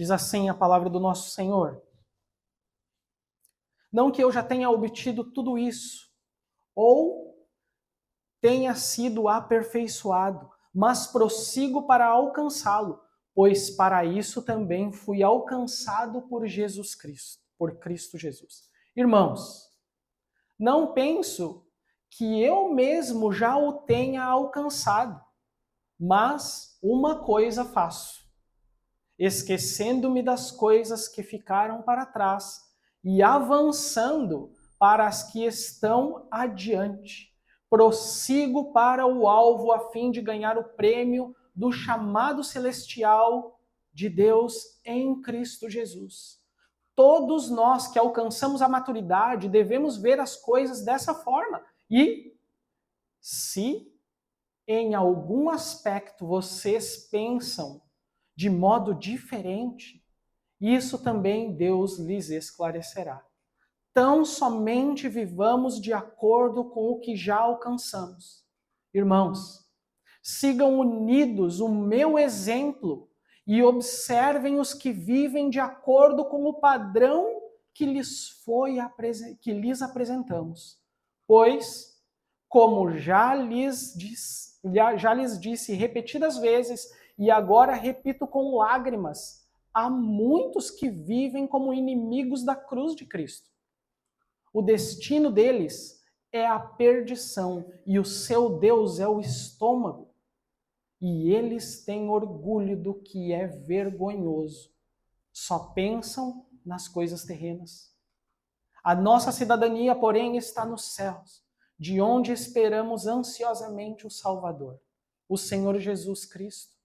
Diz assim a palavra do nosso Senhor: não que eu já tenha obtido tudo isso, ou tenha sido aperfeiçoado, mas prossigo para alcançá-lo, pois para isso também fui alcançado por Jesus Cristo, por Cristo Jesus. Irmãos, não penso que eu mesmo já o tenha alcançado, mas uma coisa faço, esquecendo-me das coisas que ficaram para trás e avançando para as que estão adiante. Prossigo para o alvo a fim de ganhar o prêmio do chamado celestial de Deus em Cristo Jesus. Todos nós que alcançamos a maturidade devemos ver as coisas dessa forma. E se em algum aspecto vocês pensam de modo diferente, isso também Deus lhes esclarecerá. Tão somente vivamos de acordo com o que já alcançamos. Irmãos, sigam unidos o meu exemplo e observem os que vivem de acordo com o padrão que lhes apresentamos. Pois, como já lhes disse repetidas vezes, e agora repito com lágrimas, há muitos que vivem como inimigos da cruz de Cristo. O destino deles é a perdição e o seu Deus é o estômago. E eles têm orgulho do que é vergonhoso. Só pensam nas coisas terrenas. A nossa cidadania, porém, está nos céus, de onde esperamos ansiosamente o Salvador, o Senhor Jesus Cristo,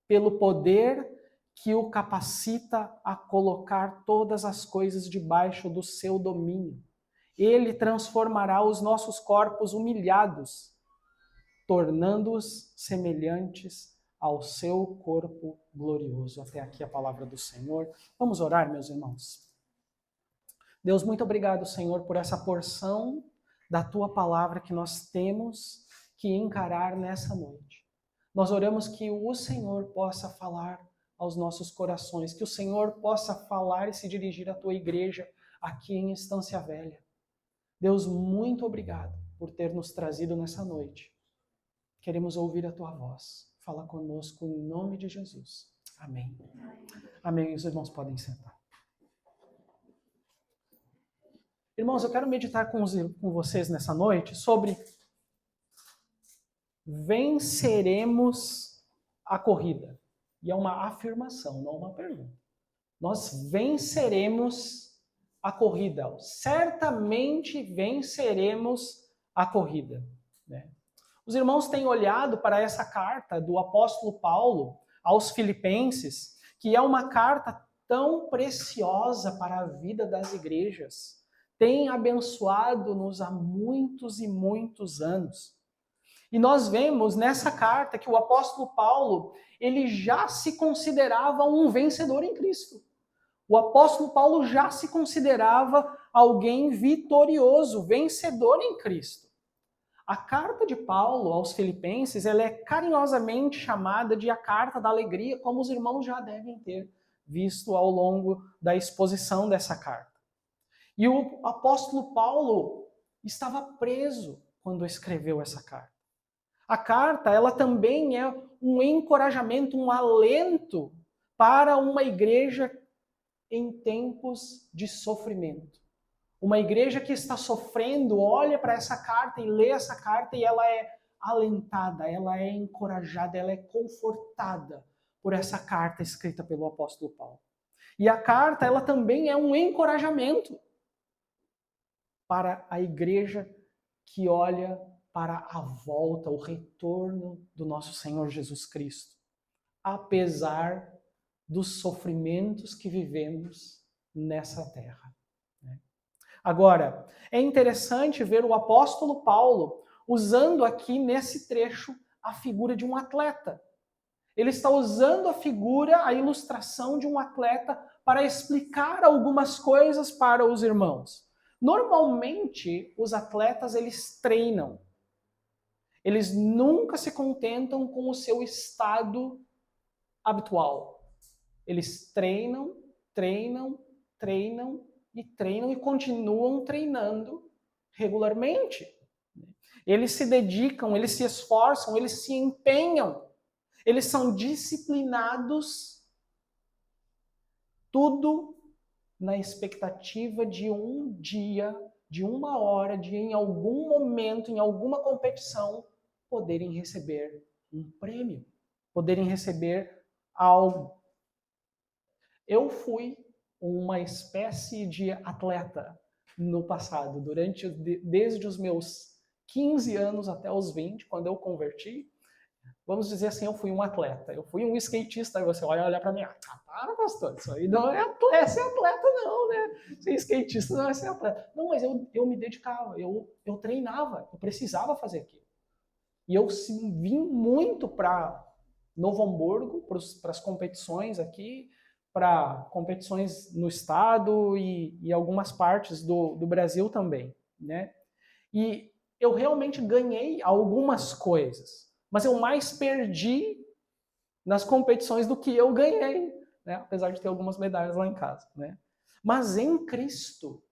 pelo poder que o capacita a colocar todas as coisas debaixo do seu domínio. Ele transformará os nossos corpos humilhados, tornando-os semelhantes ao seu corpo glorioso. Até aqui a palavra do Senhor. Vamos orar, meus irmãos. Deus, muito obrigado, Senhor, por essa porção da tua palavra que nós temos que encarar nessa noite. Nós oramos que o Senhor possa falar aos nossos corações, que o Senhor possa falar e se dirigir à tua igreja aqui em Estância Velha. Deus, muito obrigado por ter nos trazido nessa noite. Queremos ouvir a tua voz. Fala conosco em nome de Jesus. Amém. Amém. Os irmãos podem sentar. Irmãos, eu quero meditar com vocês nessa noite sobre venceremos a corrida. E é uma afirmação, não uma pergunta. Nós venceremos a corrida. Certamente venceremos a corrida. Né? Os irmãos têm olhado para essa carta do apóstolo Paulo aos Filipenses, que é uma carta tão preciosa para a vida das igrejas. Tem abençoado-nos há muitos e muitos anos. E nós vemos nessa carta que o apóstolo Paulo, ele já se considerava um vencedor em Cristo. O apóstolo Paulo já se considerava alguém vitorioso, vencedor em Cristo. A carta de Paulo aos Filipenses, ela é carinhosamente chamada de a carta da alegria, como os irmãos já devem ter visto ao longo da exposição dessa carta. E o apóstolo Paulo estava preso quando escreveu essa carta. A carta, ela também é um encorajamento, um alento para uma igreja em tempos de sofrimento. Uma igreja que está sofrendo, olha para essa carta e lê essa carta e ela é alentada, ela é encorajada, ela é confortada por essa carta escrita pelo apóstolo Paulo. E a carta, ela também é um encorajamento para a igreja que olha para a volta, o retorno do nosso Senhor Jesus Cristo, apesar dos sofrimentos que vivemos nessa terra. Agora, é interessante ver o apóstolo Paulo usando aqui nesse trecho a figura de um atleta. Ele está usando a figura, a ilustração de um atleta para explicar algumas coisas para os irmãos. Normalmente, os atletas, eles treinam. Eles nunca se contentam com o seu estado habitual. Eles treinam, treinam, treinam e treinam e continuam treinando regularmente. Eles se dedicam, eles se esforçam, eles se empenham. Eles são disciplinados, tudo na expectativa de um dia, de uma hora, de em algum momento, em alguma competição, poderem receber um prêmio, poderem receber algo. Eu fui uma espécie de atleta no passado, desde os meus 15 anos até os 20, quando eu converti. Vamos dizer assim, eu fui um atleta, eu fui um skatista, e você olha para mim, para, pastor, isso aí não é ser atleta não, né? Ser skatista não é ser atleta. Não, mas eu me dedicava, eu treinava, eu precisava fazer aquilo. E eu vim muito para Novo Hamburgo, para as competições aqui, para competições no estado e algumas partes do Brasil também, né? E eu realmente ganhei algumas coisas, mas eu mais perdi nas competições do que eu ganhei, né? Apesar de ter algumas medalhas lá em casa, né? Mas em Cristo,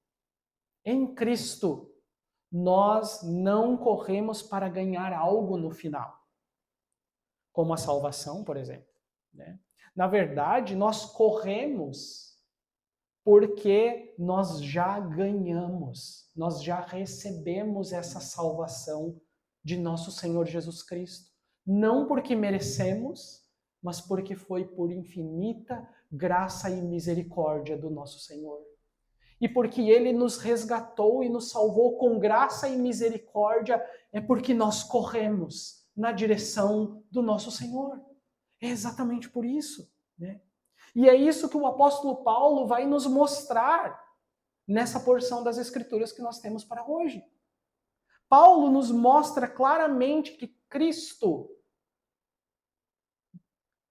nós não corremos para ganhar algo no final, como a salvação, por exemplo, né? Na verdade, nós corremos porque nós já ganhamos, nós já recebemos essa salvação de nosso Senhor Jesus Cristo. Não porque merecemos, mas porque foi por infinita graça e misericórdia do nosso Senhor. E porque Ele nos resgatou e nos salvou com graça e misericórdia, é porque nós corremos na direção do nosso Senhor. É exatamente por isso, né? E é isso que o apóstolo Paulo vai nos mostrar nessa porção das Escrituras que nós temos para hoje. Paulo nos mostra claramente que Cristo,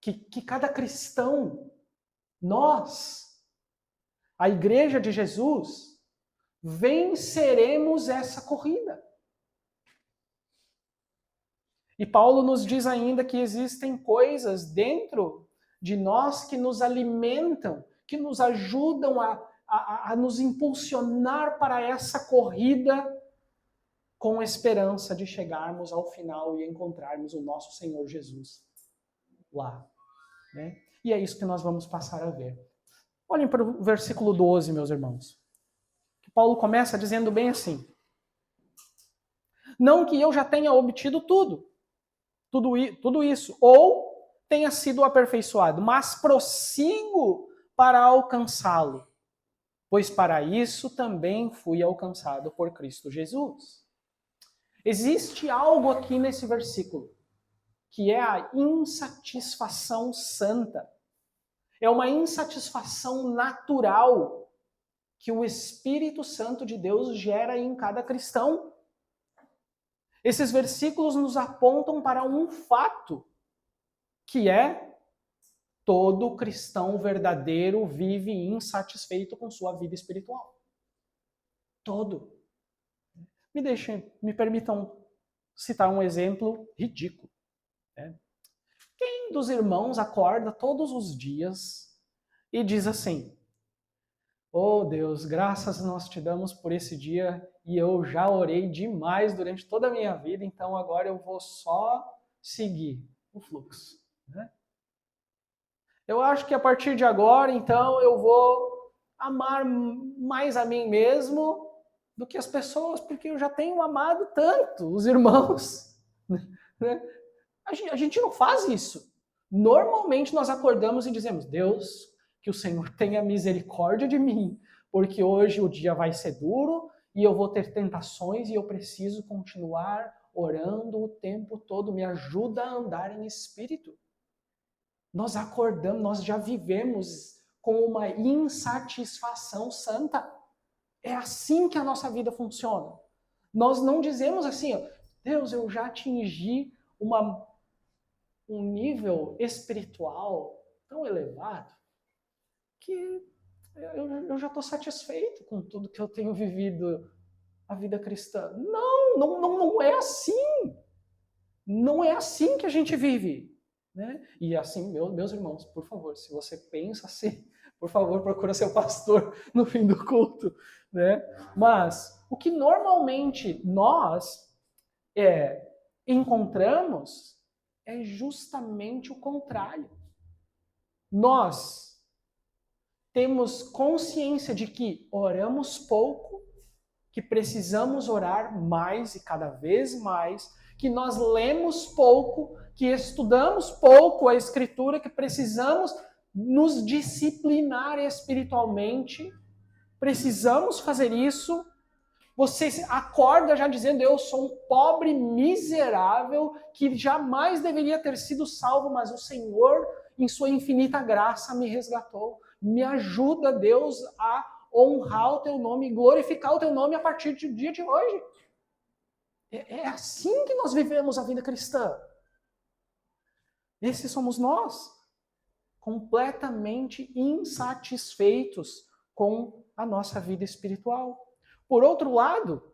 que cada cristão, nós, a igreja de Jesus, venceremos essa corrida. E Paulo nos diz ainda que existem coisas dentro de nós que nos alimentam, que nos ajudam a nos impulsionar para essa corrida com esperança de chegarmos ao final e encontrarmos o nosso Senhor Jesus lá, né? E é isso que nós vamos passar a ver. Olhem para o versículo 12, meus irmãos. Que Paulo começa dizendo bem assim: não que eu já tenha obtido tudo isso, ou tenha sido aperfeiçoado, mas prossigo para alcançá-lo, pois para isso também fui alcançado por Cristo Jesus. Existe algo aqui nesse versículo, que é a insatisfação santa. É uma insatisfação natural que o Espírito Santo de Deus gera em cada cristão. Esses versículos nos apontam para um fato, que é todo cristão verdadeiro vive insatisfeito com sua vida espiritual. Todo. Me permitam citar um exemplo ridículo, né? Quem dos irmãos acorda todos os dias e diz assim: oh Deus, graças nós te damos por esse dia e eu já orei demais durante toda a minha vida, então agora eu vou só seguir o fluxo, né? Eu acho que a partir de agora, então, eu vou amar mais a mim mesmo do que as pessoas, porque eu já tenho amado tanto os irmãos, né? A gente não faz isso. Normalmente nós acordamos e dizemos: Deus, que o Senhor tenha misericórdia de mim, porque hoje o dia vai ser duro e eu vou ter tentações e eu preciso continuar orando o tempo todo. Me ajuda a andar em espírito. Nós acordamos, nós já vivemos com uma insatisfação santa. É assim que a nossa vida funciona. Nós não dizemos assim: Deus, eu já atingi um nível espiritual tão elevado que eu já estou satisfeito com tudo que eu tenho vivido a vida cristã. Não é assim. Não é assim que a gente vive. né? E assim, meus irmãos, por favor, se você pensa assim, por favor, procura seu pastor no fim do culto, né? Mas o que normalmente nós encontramos é justamente o contrário. Nós temos consciência de que oramos pouco, que precisamos orar mais e cada vez mais, que nós lemos pouco, que estudamos pouco a Escritura, que precisamos nos disciplinar espiritualmente, precisamos fazer isso. Você acorda já dizendo, eu sou um pobre miserável que jamais deveria ter sido salvo, mas o Senhor, em sua infinita graça, me resgatou. Me ajuda, Deus, a honrar o teu nome, glorificar o teu nome a partir do dia de hoje. É assim que nós vivemos a vida cristã. Esses somos nós, completamente insatisfeitos com a nossa vida espiritual. Por outro lado,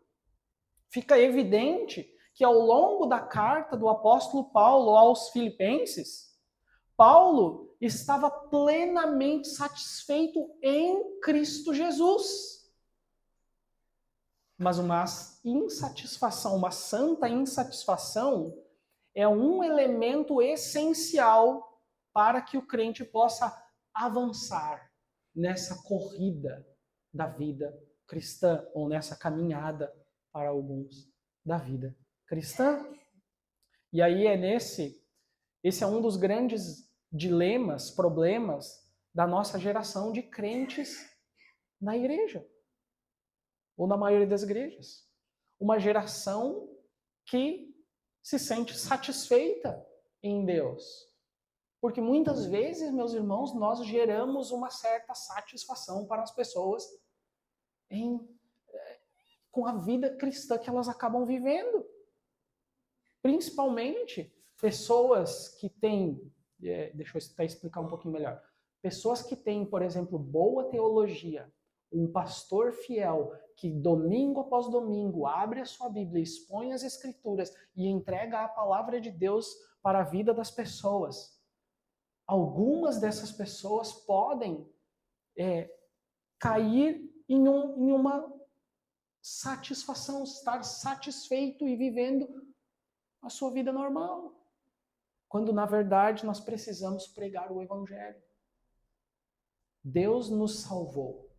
fica evidente que ao longo da carta do apóstolo Paulo aos Filipenses, Paulo estava plenamente satisfeito em Cristo Jesus. Mas uma insatisfação, uma santa insatisfação, é um elemento essencial para que o crente possa avançar nessa corrida da vida cristã, ou nessa caminhada, para alguns, da vida cristã. E aí esse é um dos grandes dilemas, problemas da nossa geração de crentes na igreja, ou na maioria das igrejas. Uma geração que se sente satisfeita em Deus. Porque muitas vezes, meus irmãos, nós geramos uma certa satisfação para as pessoas com a vida cristã que elas acabam vivendo. Principalmente pessoas que têm, deixa eu até explicar um pouquinho melhor, pessoas que têm, por exemplo, boa teologia, um pastor fiel que domingo após domingo abre a sua Bíblia, expõe as Escrituras e entrega a palavra de Deus para a vida das pessoas. Algumas dessas pessoas podem cair em uma satisfação, estar satisfeito e vivendo a sua vida normal. Quando, na verdade, nós precisamos pregar o Evangelho. Deus nos salvou.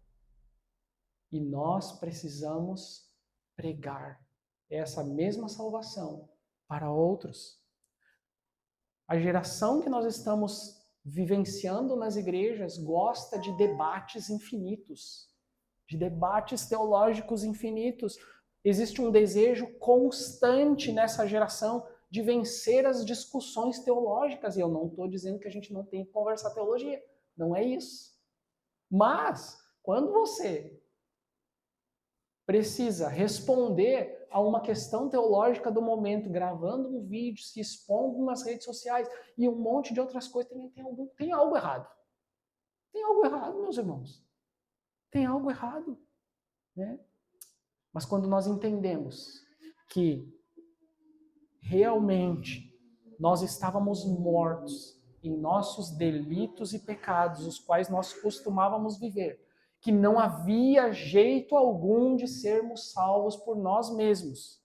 E nós precisamos pregar essa mesma salvação para outros. A geração que nós estamos vivenciando nas igrejas gosta de debates infinitos, de debates teológicos infinitos. Existe um desejo constante nessa geração de vencer as discussões teológicas. E eu não estou dizendo que a gente não tem que conversar teologia. Não é isso. Mas, quando você precisa responder a uma questão teológica do momento, gravando um vídeo, se expondo nas redes sociais e um monte de outras coisas, também tem algo errado. Tem algo errado, meus irmãos. Tem algo errado, né? Mas quando nós entendemos que realmente nós estávamos mortos em nossos delitos e pecados, os quais nós costumávamos viver, que não havia jeito algum de sermos salvos por nós mesmos,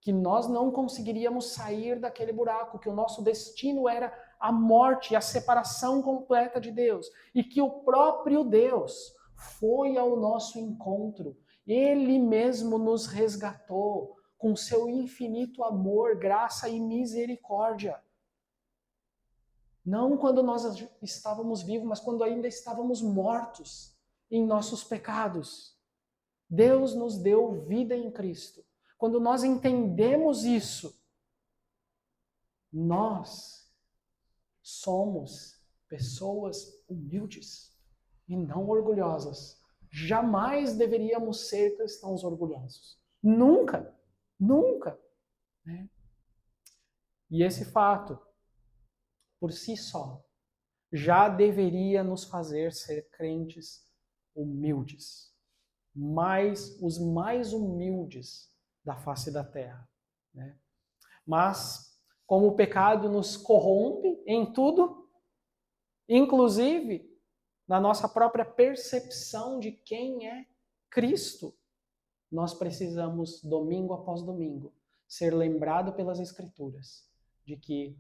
que nós não conseguiríamos sair daquele buraco, que o nosso destino era a morte e a separação completa de Deus, e que o próprio Deus foi ao nosso encontro. Ele mesmo nos resgatou com seu infinito amor, graça e misericórdia. Não quando nós estávamos vivos, mas quando ainda estávamos mortos em nossos pecados. Deus nos deu vida em Cristo. Quando nós entendemos isso, nós somos pessoas humildes e não orgulhosas. Jamais deveríamos ser cristãos orgulhosos. Nunca, nunca. Né? E esse fato, por si só, já deveria nos fazer ser crentes humildes. Os mais humildes da face da terra. Né? Mas como o pecado nos corrompe em tudo, inclusive na nossa própria percepção de quem é Cristo. Nós precisamos, domingo após domingo, ser lembrado pelas Escrituras de que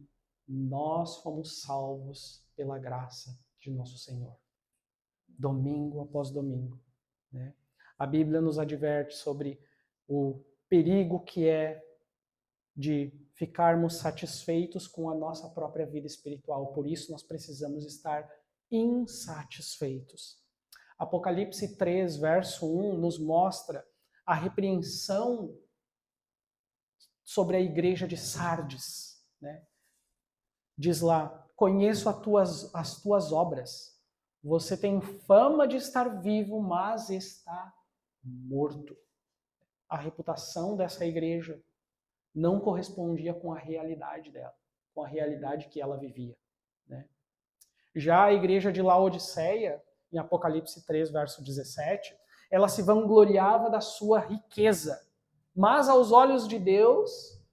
nós fomos salvos pela graça de nosso Senhor. Domingo após domingo, né? A Bíblia nos adverte sobre o perigo que é de ficarmos satisfeitos com a nossa própria vida espiritual. Por isso nós precisamos estar insatisfeitos. Apocalipse 3, verso 1, nos mostra a repreensão sobre a igreja de Sardes, né? Diz lá: conheço as tuas obras. Você tem fama de estar vivo, mas está morto. A reputação dessa igreja não correspondia com a realidade dela, com a realidade que ela vivia, né? Já a igreja de Laodiceia, em Apocalipse 3, verso 17, ela se vangloriava da sua riqueza, mas aos olhos de Deus,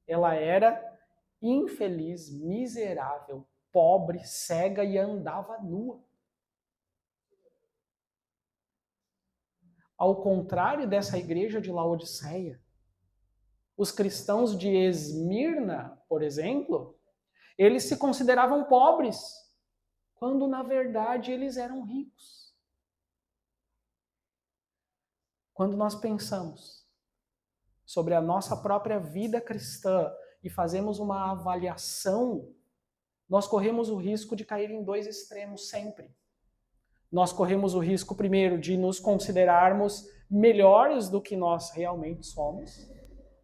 ela era infeliz, miserável, pobre, cega e andava nua. Ao contrário dessa igreja de Laodiceia, os cristãos de Esmirna, por exemplo, eles se consideravam pobres, quando na verdade eles eram ricos. Quando nós pensamos sobre a nossa própria vida cristã e fazemos uma avaliação, nós corremos o risco de cair em dois extremos sempre. Nós corremos o risco, primeiro, de nos considerarmos melhores do que nós realmente somos,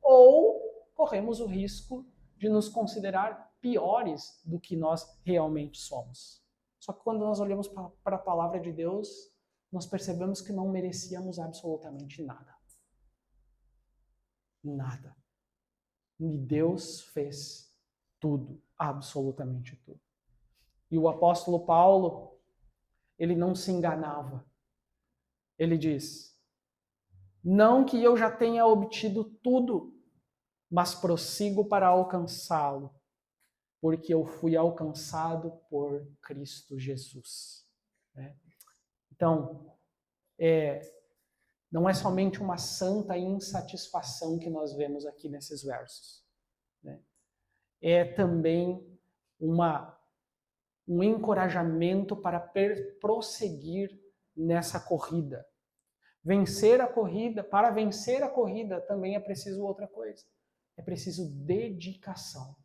ou corremos o risco de nos considerar piores do que nós realmente somos. Só que quando nós olhamos para a palavra de Deus, nós percebemos que não merecíamos absolutamente nada. Nada. E Deus fez tudo, absolutamente tudo. E o apóstolo Paulo, ele não se enganava. Ele diz: não que eu já tenha obtido tudo, mas prossigo para alcançá-lo, porque eu fui alcançado por Cristo Jesus. Então, não é somente uma santa insatisfação que nós vemos aqui nesses versos. É também um encorajamento para prosseguir nessa corrida. Para vencer a corrida também é preciso outra coisa. É preciso dedicação.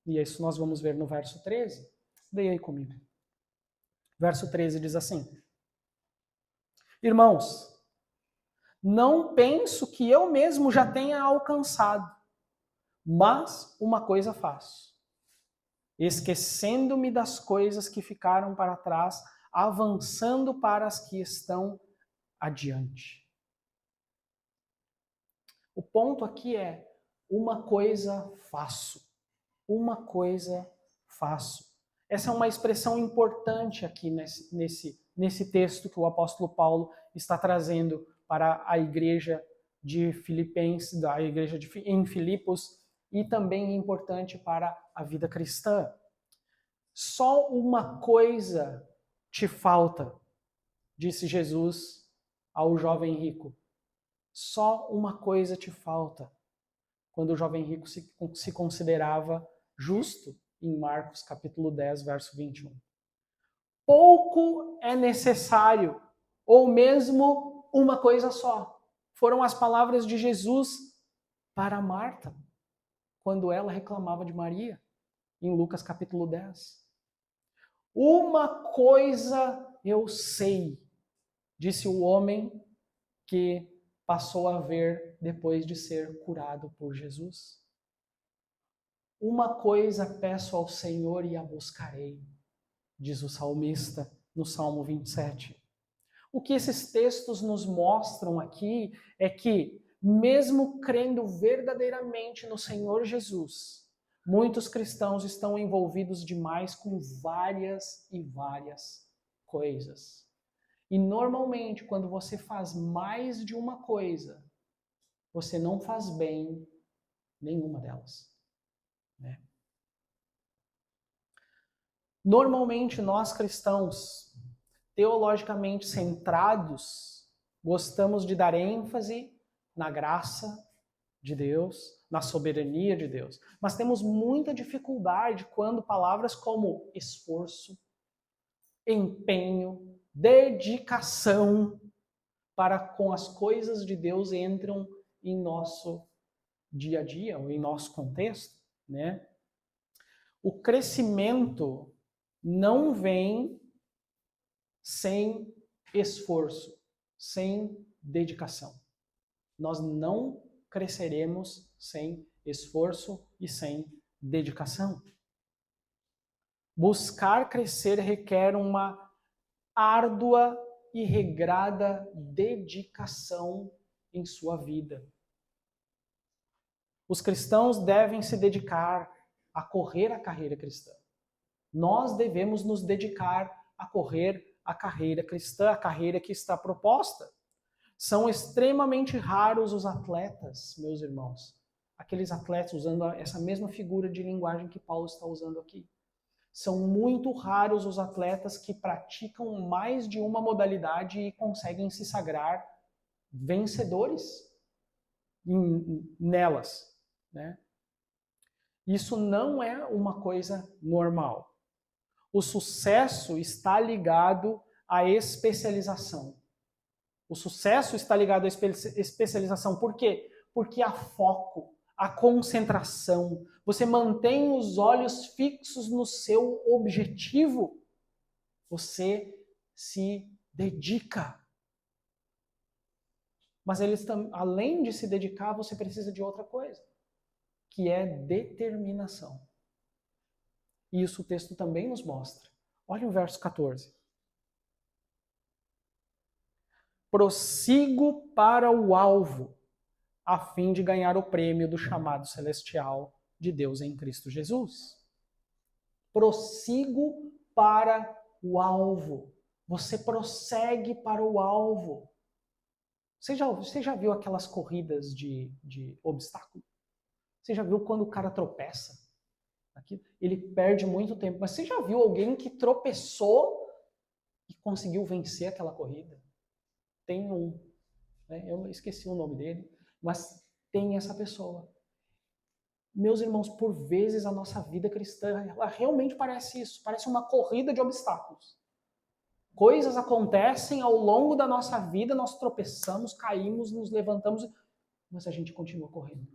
E isso nós vamos ver no verso 13. Leia aí comigo. Verso 13 diz assim: irmãos, não penso que eu mesmo já tenha alcançado, mas uma coisa faço, esquecendo-me das coisas que ficaram para trás, avançando para as que estão adiante. O ponto aqui é: uma coisa faço. Uma coisa faço. Essa é uma expressão importante aqui nesse texto que o apóstolo Paulo está trazendo para a igreja de Filipenses, da igreja em Filipos, e também é importante para a vida cristã. Só uma coisa te falta, disse Jesus ao jovem rico. Só uma coisa te falta. Quando o jovem rico se considerava justo, em Marcos capítulo 10, verso 21. Pouco é necessário, ou mesmo uma coisa só. Foram as palavras de Jesus para Marta, quando ela reclamava de Maria, em Lucas capítulo 10. Uma coisa eu sei, disse o homem que passou a ver depois de ser curado por Jesus. Uma coisa peço ao Senhor e a buscarei, diz o salmista no Salmo 27. O que esses textos nos mostram aqui é que, mesmo crendo verdadeiramente no Senhor Jesus, muitos cristãos estão envolvidos demais com várias e várias coisas. E normalmente, quando você faz mais de uma coisa, você não faz bem nenhuma delas. Normalmente, nós cristãos, teologicamente centrados, gostamos de dar ênfase na graça de Deus, na soberania de Deus. Mas temos muita dificuldade quando palavras como esforço, empenho, dedicação para com as coisas de Deus entram em nosso dia a dia, ou em nosso contexto, né? O crescimento não vem sem esforço, sem dedicação. Nós não cresceremos sem esforço e sem dedicação. Buscar crescer requer uma árdua e regrada dedicação em sua vida. Os cristãos devem se dedicar a correr a carreira cristã. Nós devemos nos dedicar a correr a carreira cristã, a carreira que está proposta. São extremamente raros os atletas, meus irmãos. Aqueles atletas usando essa mesma figura de linguagem que Paulo está usando aqui. São muito raros os atletas que praticam mais de uma modalidade e conseguem se sagrar vencedores nelas, né? Isso não é uma coisa normal. O sucesso está ligado à especialização. O sucesso está ligado à especialização. Por quê? Porque há foco, há concentração. Você mantém os olhos fixos no seu objetivo. Você se dedica. Mas além de se dedicar, você precisa de outra coisa, que é determinação. E isso o texto também nos mostra. Olha o verso 14. Prossigo para o alvo, a fim de ganhar o prêmio do chamado celestial de Deus em Cristo Jesus. Prossigo para o alvo. Você prossegue para o alvo. Você já viu aquelas corridas de obstáculo? Você já viu quando o cara tropeça? Ele perde muito tempo. Mas você já viu alguém que tropeçou e conseguiu vencer aquela corrida? Tem um, né? Eu esqueci o nome dele, mas tem essa pessoa. Meus irmãos, por vezes a nossa vida cristã, ela realmente parece isso, parece uma corrida de obstáculos. Coisas acontecem ao longo da nossa vida, nós tropeçamos, caímos, nos levantamos, mas a gente continua correndo.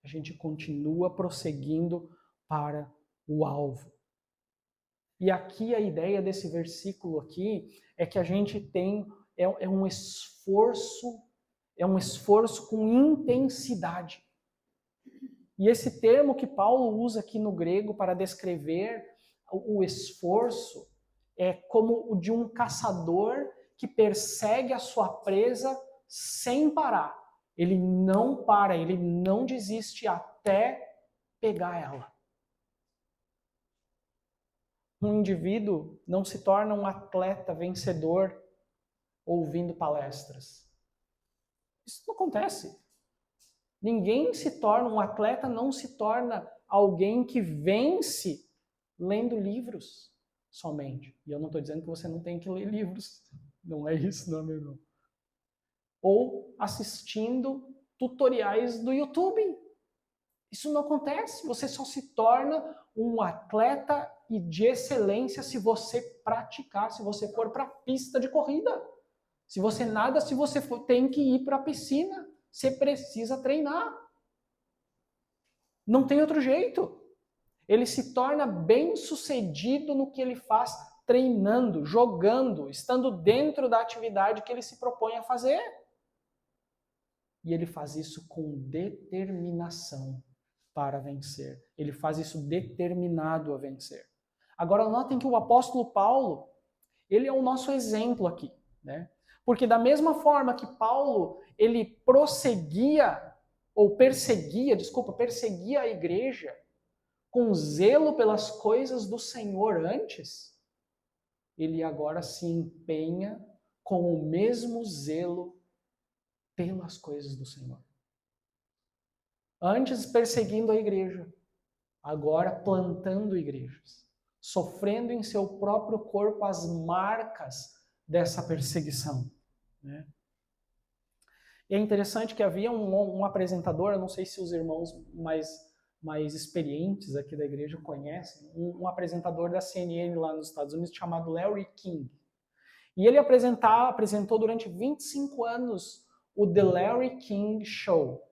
A gente continua prosseguindo para o alvo. E aqui a ideia desse versículo aqui é que a gente tem um esforço com intensidade. E esse termo que Paulo usa aqui no grego para descrever o esforço é como o de um caçador que persegue a sua presa sem parar. Ele não para, ele não desiste até pegar ela. Um indivíduo não se torna um atleta vencedor ouvindo palestras. Isso não acontece. Ninguém se torna um atleta, não se torna alguém que vence lendo livros somente. E eu não estou dizendo que você não tem que ler livros. Não é isso, não, meu irmão. Ou assistindo tutoriais do YouTube. Isso não acontece. Você só se torna um atleta e de excelência se você praticar, se você for para a pista de corrida. Se você nada, se você tem que ir para a piscina. Você precisa treinar. Não tem outro jeito. Ele se torna bem-sucedido no que ele faz treinando, jogando, estando dentro da atividade que ele se propõe a fazer. E ele faz isso com determinação para vencer. Ele faz isso determinado a vencer. Agora notem que o apóstolo Paulo, ele é o nosso exemplo aqui, né? Porque da mesma forma que Paulo, ele perseguia a igreja com zelo pelas coisas do Senhor antes, ele agora se empenha com o mesmo zelo pelas coisas do Senhor. Antes perseguindo a igreja, agora plantando igrejas. sofrendo em seu próprio corpo as marcas dessa perseguição, né? E é interessante que havia um apresentador, eu não sei se os irmãos mais experientes aqui da igreja conhecem, um apresentador da CNN lá nos Estados Unidos chamado Larry King. E ele apresentou durante 25 anos o The Larry King Show.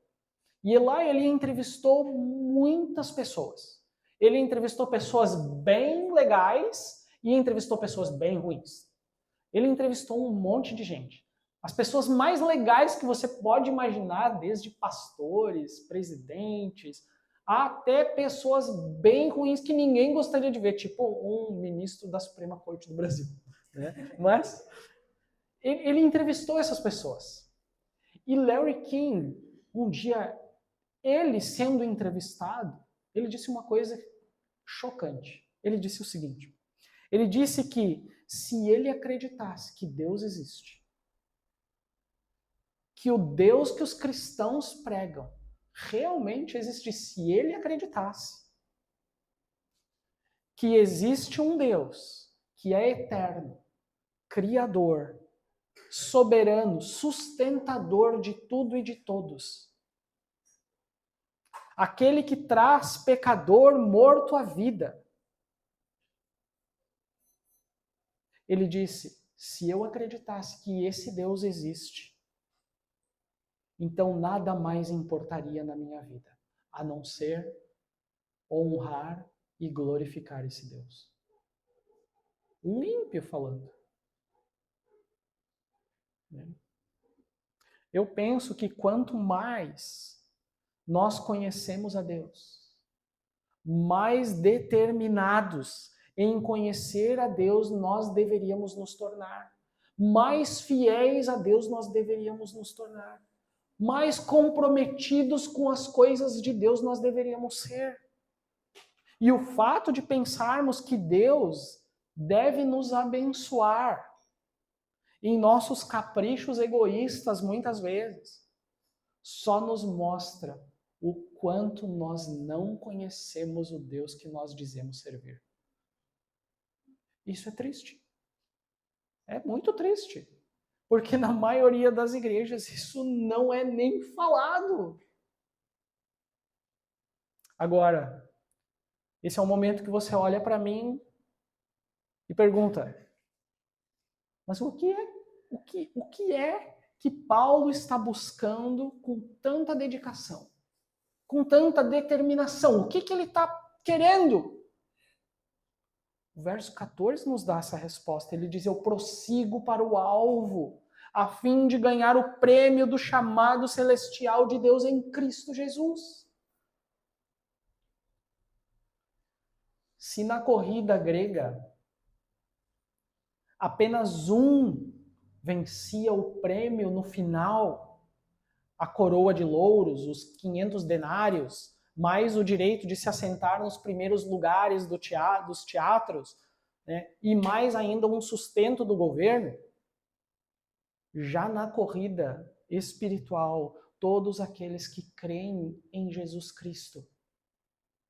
E lá ele entrevistou muitas pessoas. Ele entrevistou pessoas bem legais e entrevistou pessoas bem ruins. Ele entrevistou um monte de gente. As pessoas mais legais que você pode imaginar, desde pastores, presidentes, até pessoas bem ruins que ninguém gostaria de ver, tipo um ministro da Suprema Corte do Brasil, né? Mas ele entrevistou essas pessoas. E Larry King, um dia, ele sendo entrevistado, ele disse uma coisa chocante. Ele disse o seguinte: ele disse que se ele acreditasse que Deus existe, que o Deus que os cristãos pregam realmente existe, se ele acreditasse que existe um Deus que é eterno, criador, soberano, sustentador de tudo e de todos, aquele que traz pecador morto à vida. Ele disse: se eu acreditasse que esse Deus existe, então nada mais importaria na minha vida, a não ser honrar e glorificar esse Deus. Um ímpio falando. Eu penso que quanto mais nós conhecemos a Deus, mais determinados em conhecer a Deus nós deveríamos nos tornar. Mais fiéis a Deus nós deveríamos nos tornar. Mais comprometidos com as coisas de Deus nós deveríamos ser. E o fato de pensarmos que Deus deve nos abençoar em nossos caprichos egoístas, muitas vezes, só nos mostra o quanto nós não conhecemos o Deus que nós dizemos servir. Isso é triste. É muito triste. Porque na maioria das igrejas isso não é nem falado. Agora, esse é um momento que você olha para mim e pergunta: mas o que é que Paulo está buscando com tanta dedicação, com tanta determinação? O que ele está querendo? O verso 14 nos dá essa resposta. Ele diz: eu prossigo para o alvo, a fim de ganhar o prêmio do chamado celestial de Deus em Cristo Jesus. Se na corrida grega apenas um vencia o prêmio no final, a coroa de louros, os 500 denários, mais o direito de se assentar nos primeiros lugares dos teatros, né? E mais ainda um sustento do governo, já na corrida espiritual, todos aqueles que creem em Jesus Cristo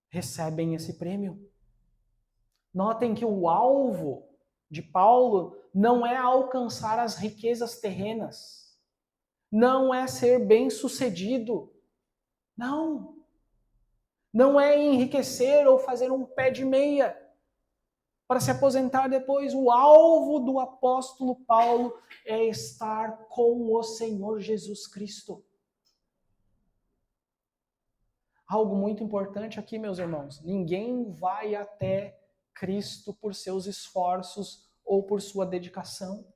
recebem esse prêmio. Notem que o alvo de Paulo não é alcançar as riquezas terrenas, não é ser bem-sucedido, não é enriquecer ou fazer um pé de meia para se aposentar depois. O alvo do apóstolo Paulo é estar com o Senhor Jesus Cristo. Algo muito importante aqui, meus irmãos: ninguém vai até Cristo por seus esforços ou por sua dedicação.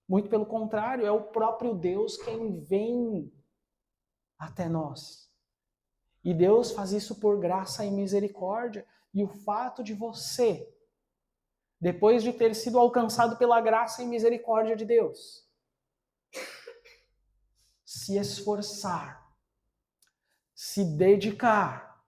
Muito pelo contrário, é o próprio Deus quem vem até nós. E Deus faz isso por graça e misericórdia. E o fato de você, depois de ter sido alcançado pela graça e misericórdia de Deus, se esforçar, se dedicar,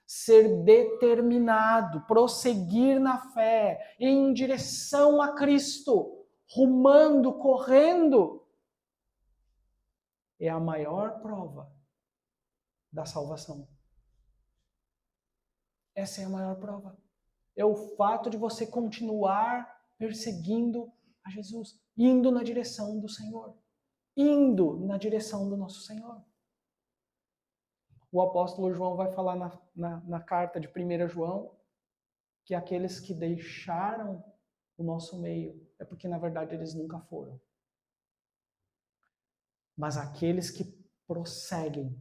ser determinado, prosseguir na fé, em direção a Cristo, rumando, correndo, é a maior prova da salvação. Essa é a maior prova. é o fato de você continuar perseguindo a Jesus, indo na direção do Senhor, indo na direção do nosso Senhor. O apóstolo João vai falar na carta de 1 João que aqueles que deixaram o nosso meio é porque, na verdade, eles nunca foram. Mas aqueles que prosseguem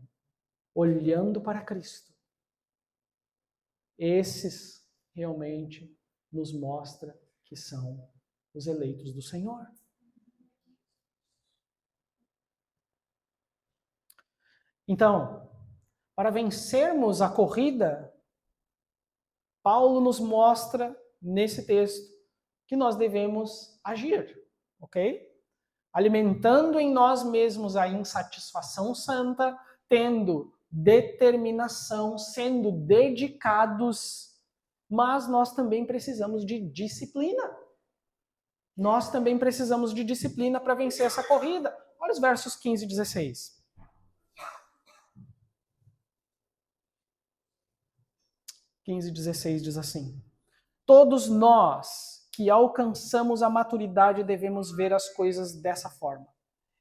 olhando para Cristo, esses realmente nos mostra que são os eleitos do Senhor. Então, para vencermos a corrida, Paulo nos mostra nesse texto que nós devemos agir, ok? Alimentando em nós mesmos a insatisfação santa, tendo determinação, sendo dedicados, mas nós também precisamos de disciplina. Nós também precisamos de disciplina para vencer essa corrida. Olha os versos 15 e 16. 15 e 16 diz assim: todos nós que alcançamos a maturidade devemos ver as coisas dessa forma.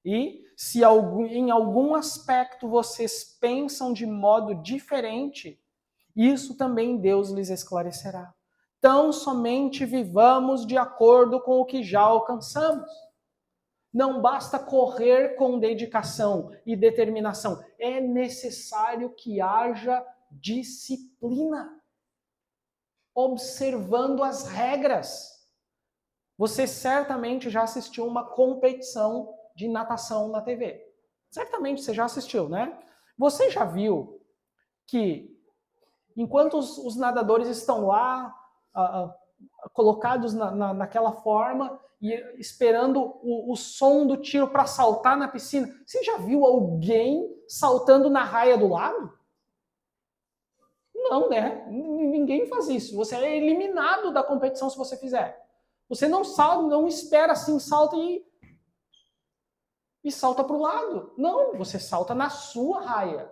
E se em algum aspecto vocês pensam de modo diferente, isso também Deus lhes esclarecerá. Tão somente vivamos de acordo com o que já alcançamos. Não basta correr com dedicação e determinação. É necessário que haja disciplina, observando as regras. Você certamente já assistiu uma competição de natação na TV. Certamente você já assistiu, né? Você já viu que enquanto os nadadores estão lá, colocados naquela forma e esperando o som do tiro para saltar na piscina, você já viu alguém saltando na raia do lado? Não, né? Ninguém faz isso. Você é eliminado da competição se você fizer. Você não salta, não espera assim, salta e salta para o lado. Não, você salta na sua raia.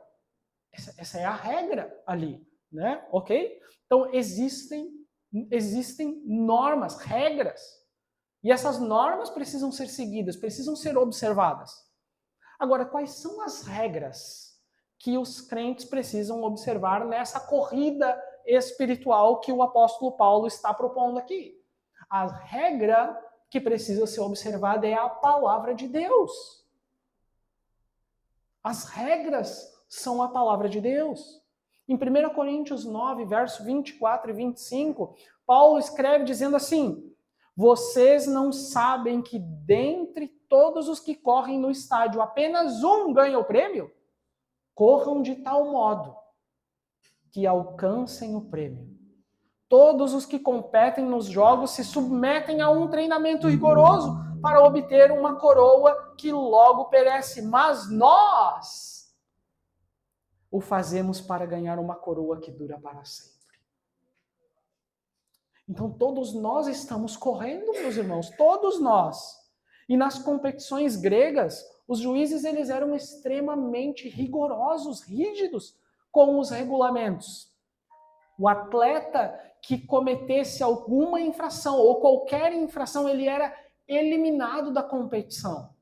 Essa é a regra ali, né? Ok? Então existem normas, regras. E essas normas precisam ser seguidas, precisam ser observadas. Agora, quais são as regras que os crentes precisam observar nessa corrida espiritual que o apóstolo Paulo está propondo aqui? A regra que precisa ser observada é a palavra de Deus. As regras são a palavra de Deus. Em 1 Coríntios 9, verso 24 e 25, Paulo escreve dizendo assim: vocês não sabem que dentre todos os que correm no estádio, apenas um ganha o prêmio? Corram de tal modo que alcancem o prêmio. Todos os que competem nos jogos se submetem a um treinamento rigoroso para obter uma coroa que logo perece, mas nós o fazemos para ganhar uma coroa que dura para sempre. Então todos nós estamos correndo, meus irmãos, todos nós. E nas competições gregas, os juízes eles eram extremamente rigorosos, rígidos com os regulamentos. O atleta que cometesse alguma infração ou qualquer infração, ele era eliminado da competição.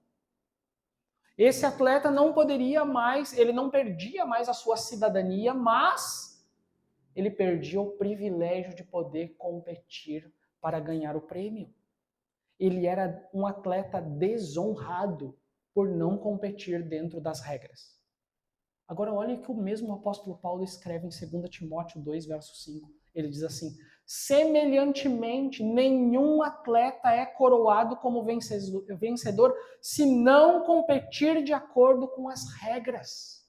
Esse atleta não poderia mais, ele não perdia mais a sua cidadania, mas ele perdia o privilégio de poder competir para ganhar o prêmio. Ele era um atleta desonrado por não competir dentro das regras. Agora olha o que o mesmo apóstolo Paulo escreve em 2 Timóteo 2, verso 5. Ele diz assim: semelhantemente, nenhum atleta é coroado como vencedor se não competir de acordo com as regras.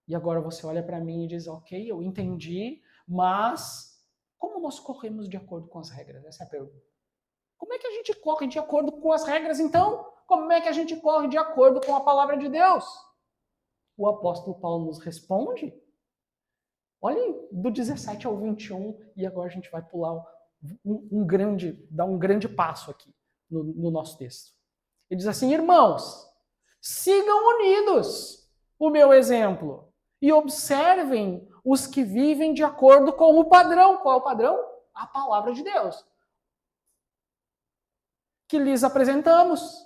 E agora você olha para mim e diz: ok, eu entendi, mas como nós corremos de acordo com as regras? Essa é a pergunta. Como é que a gente corre de acordo com as regras, então? Como é que a gente corre de acordo com a palavra de Deus? O apóstolo Paulo nos responde. Olhem do 17 ao 21, e agora a gente vai pular dar um grande passo aqui no nosso texto. Ele diz assim: irmãos, sigam unidos o meu exemplo e observem os que vivem de acordo com o padrão. Qual é o padrão? A palavra de Deus. Que lhes apresentamos.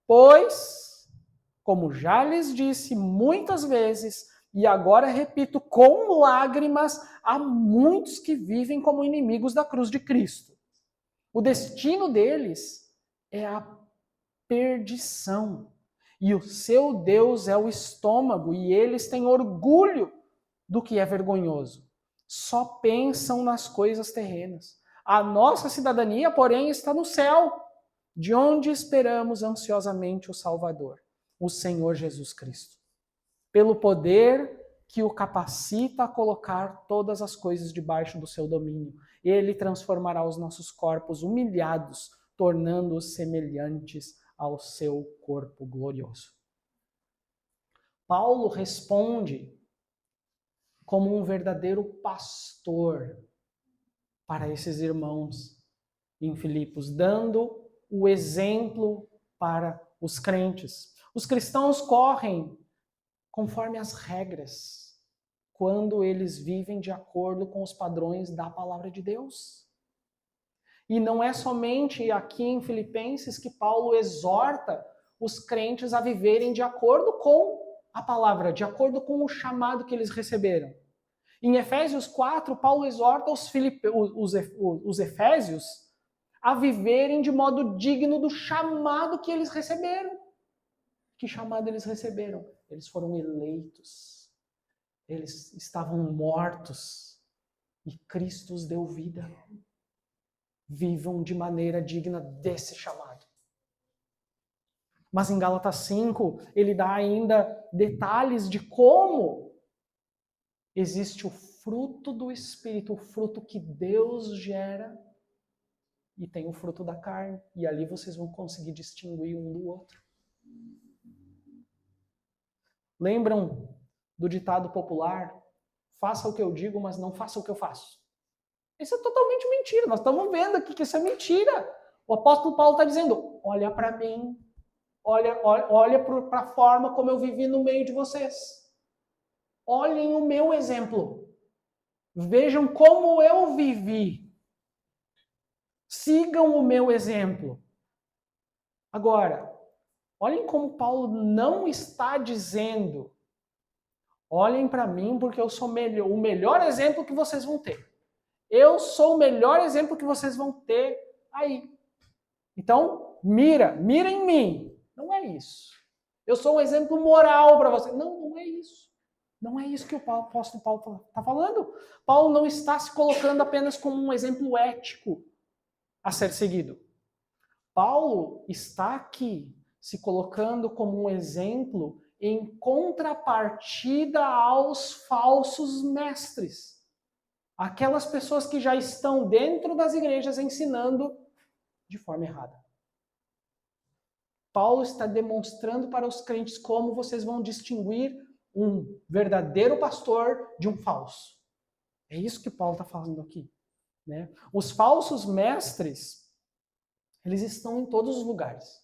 Pois, como já lhes disse muitas vezes, e agora repito com lágrimas, há muitos que vivem como inimigos da cruz de Cristo. O destino deles é a perdição. E o seu Deus é o estômago, e eles têm orgulho do que é vergonhoso. Só pensam nas coisas terrenas. A nossa cidadania, porém, está no céu, de onde esperamos ansiosamente o Salvador, o Senhor Jesus Cristo. Pelo poder que o capacita a colocar todas as coisas debaixo do seu domínio, ele transformará os nossos corpos humilhados, tornando-os semelhantes ao seu corpo glorioso. Paulo responde como um verdadeiro pastor para esses irmãos em Filipos, dando o exemplo para os crentes. Os cristãos correm conforme as regras, quando eles vivem de acordo com os padrões da palavra de Deus. E não é somente aqui em Filipenses que Paulo exorta os crentes a viverem de acordo com a palavra, de acordo com o chamado que eles receberam. Em Efésios 4, Paulo exorta os efésios a viverem de modo digno do chamado que eles receberam. Que chamado eles receberam? Eles foram eleitos. Eles estavam mortos e Cristo os deu vida. Vivam de maneira digna desse chamado. Mas em Gálatas 5, ele dá ainda detalhes de como existe o fruto do Espírito, o fruto que Deus gera, e tem o fruto da carne. E ali vocês vão conseguir distinguir um do outro. Lembram do ditado popular? Faça o que eu digo, mas não faça o que eu faço. Isso é totalmente mentira. Nós estamos vendo aqui que isso é mentira. O apóstolo Paulo está dizendo, olha para mim, olha para a forma como eu vivi no meio de vocês. Olhem o meu exemplo. Vejam como eu vivi. Sigam o meu exemplo. Agora, olhem como Paulo não está dizendo, olhem para mim porque eu sou o melhor exemplo que vocês vão ter. Eu sou o melhor exemplo que vocês vão ter aí. Então, mira em mim. Não é isso. Eu sou um exemplo moral para vocês. Não é isso. Não é isso que o apóstolo Paulo está falando. Paulo não está se colocando apenas como um exemplo ético a ser seguido. Paulo está aqui se colocando como um exemplo em contrapartida aos falsos mestres. Aquelas pessoas que já estão dentro das igrejas ensinando de forma errada. Paulo está demonstrando para os crentes como vocês vão distinguir um verdadeiro pastor de um falso. É isso que Paulo está falando aqui. Né? Os falsos mestres, eles estão em todos os lugares.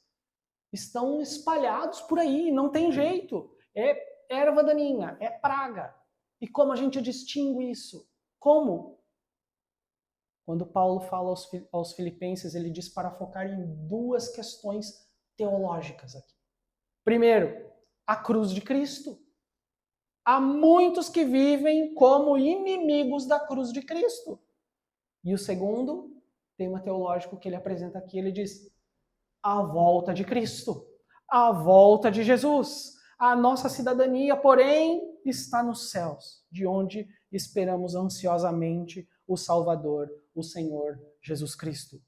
Estão espalhados por aí, não tem jeito. É erva daninha, é praga. E como a gente distingue isso? Como? Quando Paulo fala aos filipenses, ele diz para focar em duas questões teológicas aqui. Primeiro, a cruz de Cristo. Há muitos que vivem como inimigos da cruz de Cristo. E o segundo tema teológico que ele apresenta aqui, ele diz a volta de Cristo, a volta de Jesus. A nossa cidadania, porém, está nos céus, de onde esperamos ansiosamente o Salvador, o Senhor Jesus Cristo.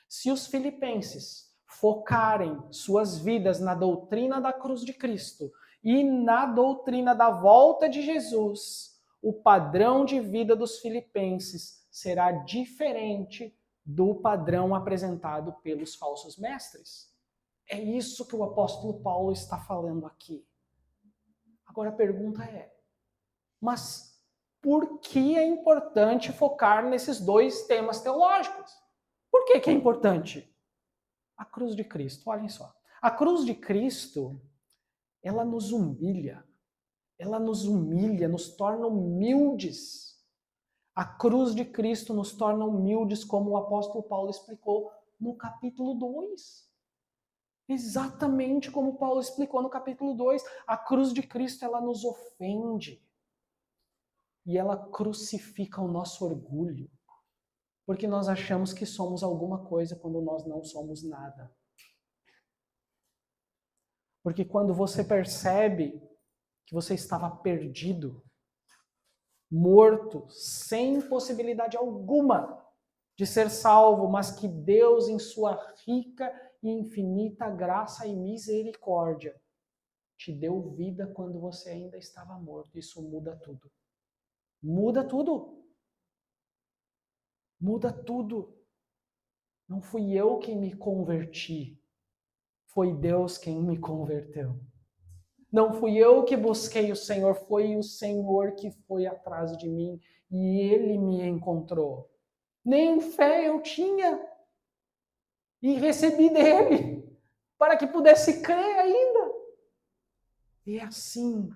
Se os filipenses focarem suas vidas na doutrina da cruz de Cristo e na doutrina da volta de Jesus, o padrão de vida dos filipenses será diferente do padrão apresentado pelos falsos mestres. É isso que o apóstolo Paulo está falando aqui. Agora a pergunta é, mas por que é importante focar nesses dois temas teológicos? Por que é importante? A cruz de Cristo, olhem só. A cruz de Cristo, ela nos humilha, ela nos humilha, nos torna humildes. A cruz de Cristo nos torna humildes, como o apóstolo Paulo explicou no capítulo 2. Exatamente como Paulo explicou no capítulo 2. A cruz de Cristo, ela nos ofende. E ela crucifica o nosso orgulho. Porque nós achamos que somos alguma coisa quando nós não somos nada. Porque quando você percebe que você estava perdido, morto, sem possibilidade alguma de ser salvo, mas que Deus, em sua rica e infinita graça e misericórdia, te deu vida quando você ainda estava morto. Isso muda tudo. Muda tudo. Muda tudo. Não fui eu quem me converti. Foi Deus quem me converteu. Não fui eu que busquei o Senhor, foi o Senhor que foi atrás de mim e Ele me encontrou. Nem fé eu tinha e recebi dele para que pudesse crer ainda. E é assim.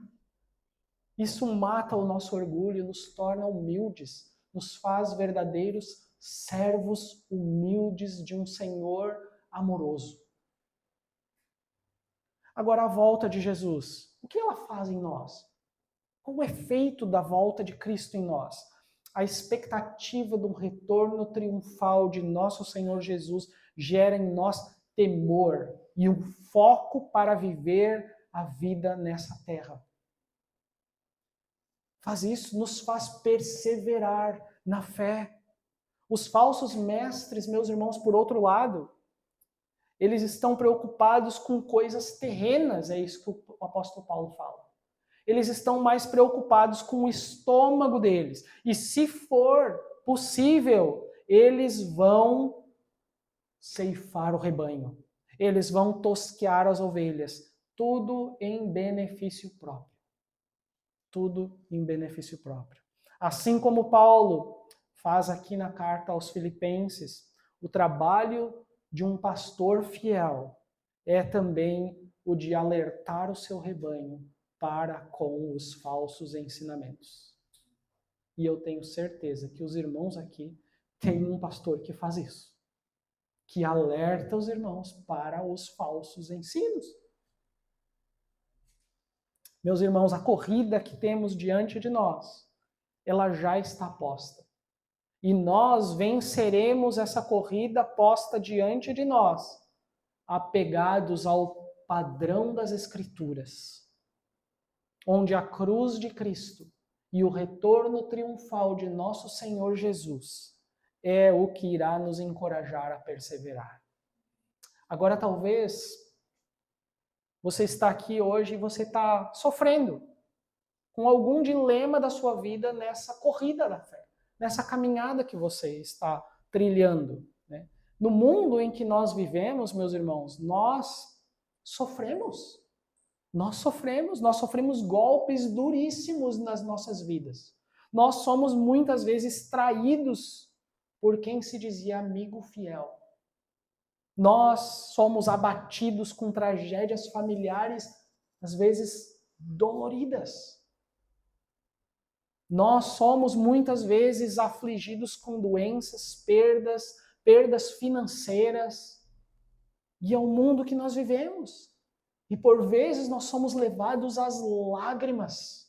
Isso mata o nosso orgulho, nos torna humildes, nos faz verdadeiros servos humildes de um Senhor amoroso. Agora, a volta de Jesus, o que ela faz em nós? Qual o efeito da volta de Cristo em nós? A expectativa do retorno triunfal de nosso Senhor Jesus gera em nós temor e um foco para viver a vida nessa terra. Nos faz perseverar na fé. Os falsos mestres, meus irmãos, por outro lado, eles estão preocupados com coisas terrenas, é isso que o apóstolo Paulo fala. Eles estão mais preocupados com o estômago deles. E se for possível, eles vão ceifar o rebanho. Eles vão tosquear as ovelhas. Tudo em benefício próprio. Tudo em benefício próprio. Assim como Paulo faz aqui na carta aos Filipenses, o trabalho de um pastor fiel é também o de alertar o seu rebanho para com os falsos ensinamentos. E eu tenho certeza que os irmãos aqui têm um pastor que faz isso, que alerta os irmãos para os falsos ensinos. Meus irmãos, a corrida que temos diante de nós, ela já está posta. E nós venceremos essa corrida posta diante de nós, apegados ao padrão das Escrituras, onde a cruz de Cristo e o retorno triunfal de nosso Senhor Jesus é o que irá nos encorajar a perseverar. Agora, talvez você está aqui hoje e você está sofrendo com algum dilema da sua vida nessa corrida da fé, nessa caminhada que você está trilhando. Né? No mundo em que nós vivemos, meus irmãos, nós sofremos. Nós sofremos golpes duríssimos nas nossas vidas. Nós somos muitas vezes traídos por quem se dizia amigo fiel. Nós somos abatidos com tragédias familiares, às vezes doloridas. Nós somos muitas vezes afligidos com doenças, perdas financeiras. E é o mundo que nós vivemos. E por vezes nós somos levados às lágrimas.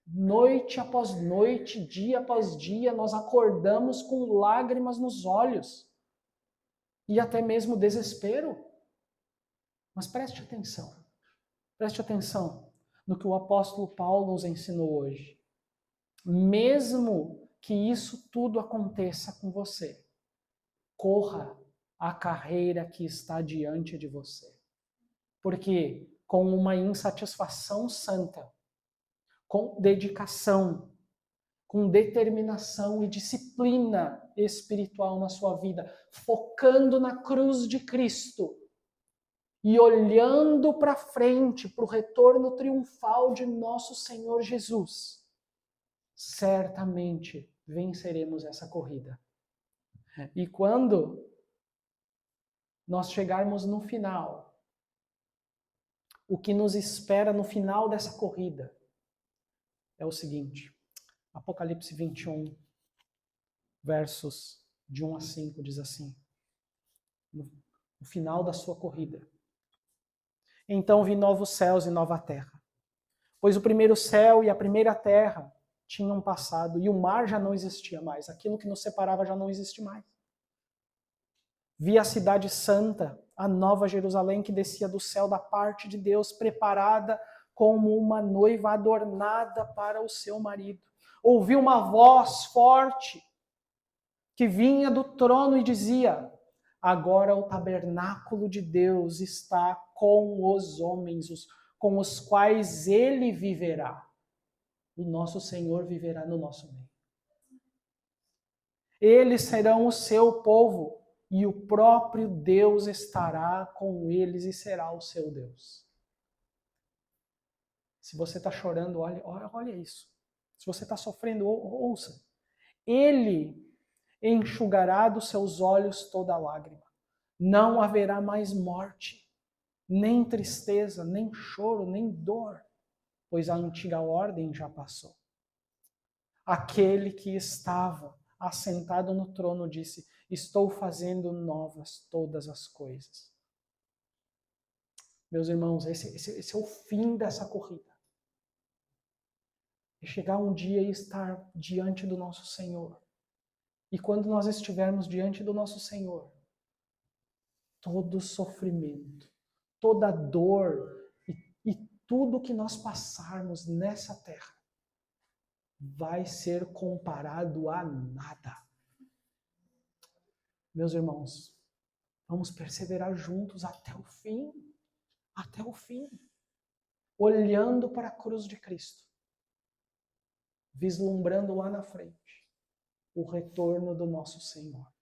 Noite após noite, dia após dia, nós acordamos com lágrimas nos olhos. E até mesmo desespero. Mas preste atenção no que o apóstolo Paulo nos ensinou hoje. Mesmo que isso tudo aconteça com você, corra a carreira que está diante de você. Porque com uma insatisfação santa, com dedicação, com determinação e disciplina espiritual na sua vida, focando na cruz de Cristo e olhando para frente, para o retorno triunfal de nosso Senhor Jesus, certamente venceremos essa corrida. E quando nós chegarmos no final, O que nos espera no final dessa corrida é o seguinte, Apocalipse 21, versos de 1 a 5, diz assim, no final da sua corrida. Então vi novos céus e nova terra, pois o primeiro céu e a primeira terra tinham passado e o mar já não existia mais, aquilo que nos separava já não existe mais. Vi a cidade santa, a nova Jerusalém que descia do céu da parte de Deus, preparada como uma noiva adornada para o seu marido. Ouvi uma voz forte que vinha do trono e dizia: agora o tabernáculo de Deus está com os homens, com os quais ele viverá. O nosso Senhor viverá no nosso meio. Eles serão o seu povo e o próprio Deus estará com eles e será o seu Deus. Se você está chorando, olha isso. Se você está sofrendo, ouça. Ele enxugará dos seus olhos toda lágrima. Não haverá mais morte, nem tristeza, nem choro, nem dor, pois a antiga ordem já passou. Aquele que estava assentado no trono disse: estou fazendo novas todas as coisas. Meus irmãos, esse é o fim dessa corrida. É chegar um dia e estar diante do nosso Senhor. E quando nós estivermos diante do nosso Senhor, todo sofrimento, toda dor e tudo que nós passarmos nessa terra vai ser comparado a nada. Meus irmãos, vamos perseverar juntos até o fim, olhando para a cruz de Cristo, vislumbrando lá na frente o retorno do nosso Senhor.